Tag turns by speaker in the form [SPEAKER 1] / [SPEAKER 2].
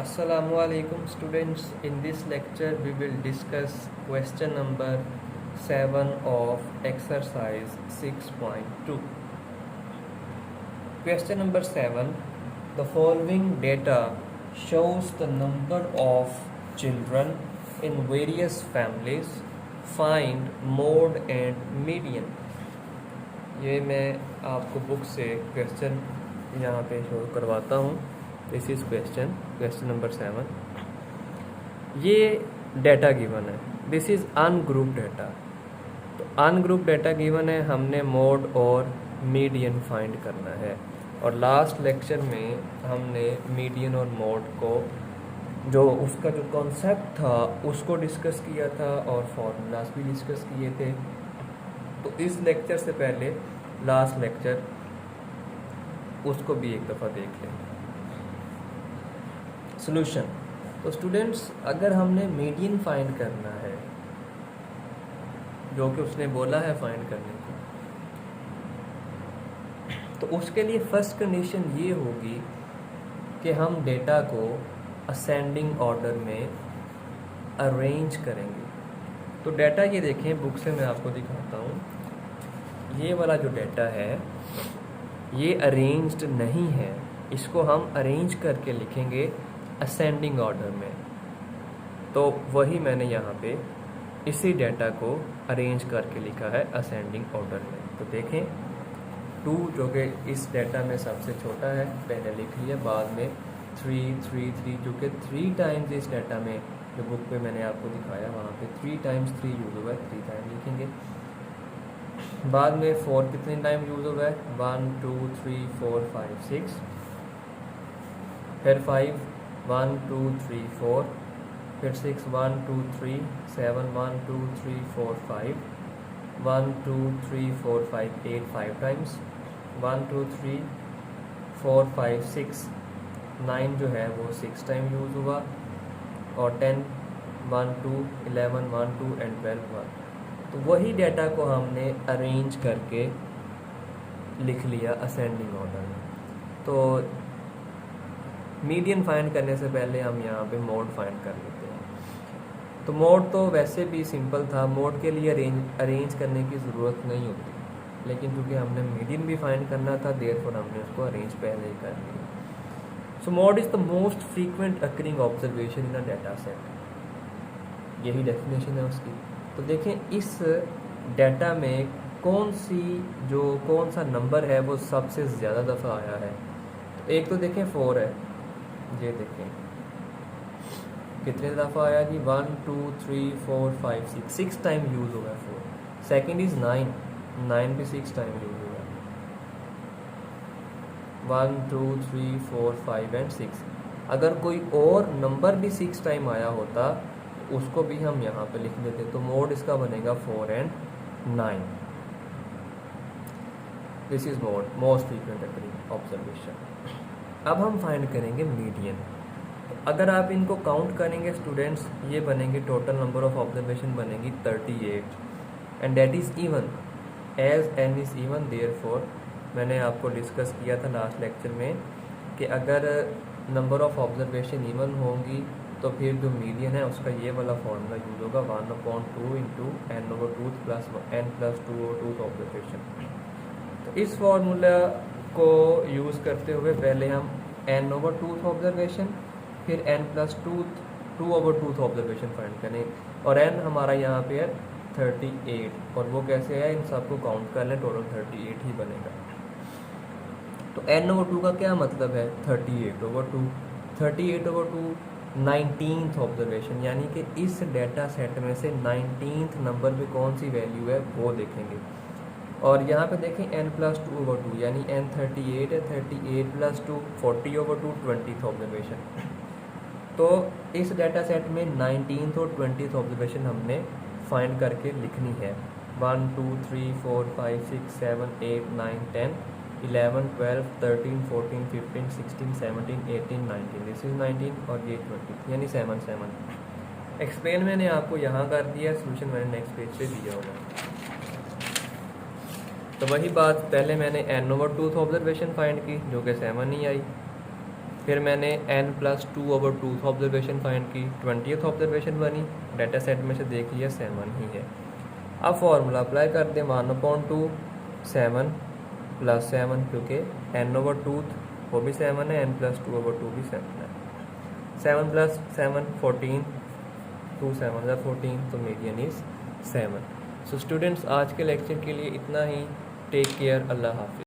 [SPEAKER 1] Assalamualaikum students. In this lecture we will discuss question number 7 of exercise 6.2. Question number 7. The following data shows the number of children in various families. Find mode and median. ये मैं आपको book से question यहाँ पे show करवाता हूँ. This is question number 7. ये data given है. This is ungroup data. तो अनग्रुप डेटा गिवन है, हमने मोड और मीडियन फाइंड करना है. और लास्ट लेक्चर में हमने मीडियन और मोड को जो उसका जो कॉन्सेप्ट था उसको डिस्कस किया था और फॉर्मूलाज भी डिस्कस किए थे. तो इस लेक्चर से पहले लास्ट लेक्चर उसको भी एक दफ़ा देख लें. सॉल्यूशन. तो स्टूडेंट्स, अगर हमने मीडियन फाइंड करना है जो कि उसने बोला है फाइंड करने को, तो उसके लिए फर्स्ट कंडीशन ये होगी कि हम डेटा को असेंडिंग ऑर्डर में अरेंज करेंगे. तो डेटा ये देखें, बुक से मैं आपको दिखाता हूँ. ये वाला जो डेटा है ये अरेंज्ड नहीं है. इसको हम अरेंज करके लिखेंगे असेंडिंग ऑर्डर में. तो वही मैंने यहाँ पे इसी डेटा को अरेंज करके लिखा है असेंडिंग ऑर्डर में. तो देखें 2 जो कि इस डेटा में सबसे छोटा है पहले लिख लिया, बाद में 3 3 3 जो कि 3 टाइम्स इस डेटा में जो बुक पे मैंने आपको दिखाया वहाँ पे 3 टाइम्स 3 यूज़ हुआ है, 3 टाइम लिखेंगे. बाद में 4 कितने टाइम यूज़ हुआ है, 1 2 3 4 5 6. फिर 5 1 2 3 4. फिर 6 1 2 3 7 1 2 3 4 5 1 2 3 4 5 8 5 टाइम्स. 1 2 3 4 5 6 9 जो है वो 6 टाइम यूज़ हुआ. और 10 1 2 11 1 2 एंड 12 1. तो वही डेटा को हमने अरेंज करके लिख लिया असेंडिंग ऑर्डर में. तो मीडियन फाइंड करने से पहले हम यहाँ पे मोड फाइंड कर लेते हैं. तो मोड तो वैसे भी सिंपल था, मोड के लिए अरेंज करने की ज़रूरत नहीं होती, लेकिन क्योंकि हमने मीडियन भी फाइंड करना था देयरफॉर हमने उसको अरेंज पहले ही कर लिया. सो mode is the most frequent occurring observation in a data set. यही डेफिनेशन है उसकी. तो देखें इस डाटा में कौन सा नंबर है वो सबसे ज़्यादा दफ़ा आया है. तो एक तो देखें 4 है. ये देखें कितने दफ़ा आया जी, 1 2 3 4 5 6 6 टाइम यूज़ हुआ है 4. सेकेंड इज़ 9 भी 6 टाइम यूज़ हुआ है. 1 2 3 4 5 एंड 6. अगर कोई और नंबर भी 6 टाइम आया होता उसको भी हम यहाँ पे लिख देते. तो मोड इसका बनेगा 4 and 9. This is mode, most frequent occurring observation. अब हम फाइंड करेंगे मीडियन. तो अगर आप इनको काउंट करेंगे स्टूडेंट्स, ये बनेंगे टोटल नंबर ऑफ ऑब्जर्वेशन बनेगी 38 and that is even as N is even. Therefore मैंने आपको डिस्कस किया था लास्ट लेक्चर में कि अगर नंबर ऑफ ऑब्जर्वेशन इवन होंगी तो फिर जो मीडियन है उसका ये वाला फॉर्मूला यूज़ होगा 1/2 into n/2 plus n+2 observation. तो इस फार्मूला को यूज़ करते हुए पहले हम n/2 ऑब्जर्वेशन फिर n+2 ऑब्जर्वेशन फाइंड करें. और n हमारा यहाँ पे है 38. और वो कैसे है, इन सबको काउंट कर लें, टोटल 38 ही बनेगा. तो n/2 का क्या मतलब है, 38/2. 38/2 19th ऑब्जर्वेशन, यानी कि इस डेटा सेट में से 19th नंबर पे कौन सी वैल्यू है वो देखेंगे. और यहाँ पे देखें n+2/2 यानी n 38 है, 38 + 2 40/2 20th ऑब्जर्वेशन. तो इस डेटा सेट में 19th और 20th ऑब्जर्वेशन हमने फाइंड करके लिखनी है. 1 2 3 4 5 6 7 8 9 10 11 12 13 14 15 16 17 18 19. दिस इज 19 और ये 20 यानी 7 7. एक्सप्लेन मैंने आपको यहाँ कर दिया, सोल्यूशन मैंने नेक्स्ट पेज पे दिया होगा. तो वही बात, पहले मैंने n/2 ऑब्जर्वेशन फाइंड की जो कि 7 ही आई. फिर मैंने n+2/2 ऑब्जर्वेशन फाइंड की, 20th ऑब्जर्वेशन बनी, डाटा सेट में से देख लिया 7 ही है। अब फॉर्मूला अप्लाई कर दें 1/2 7 + 7, क्योंकि n/2 वो भी 7 है, n+2/2 भी 7 है। 7 + 7 14, 2 7 14, तो मीडियन इज़ 7। सो स्टूडेंट्स, आज के लेक्चर के लिए इतना ही। टेक केयर, अल्लाह हाफिज़।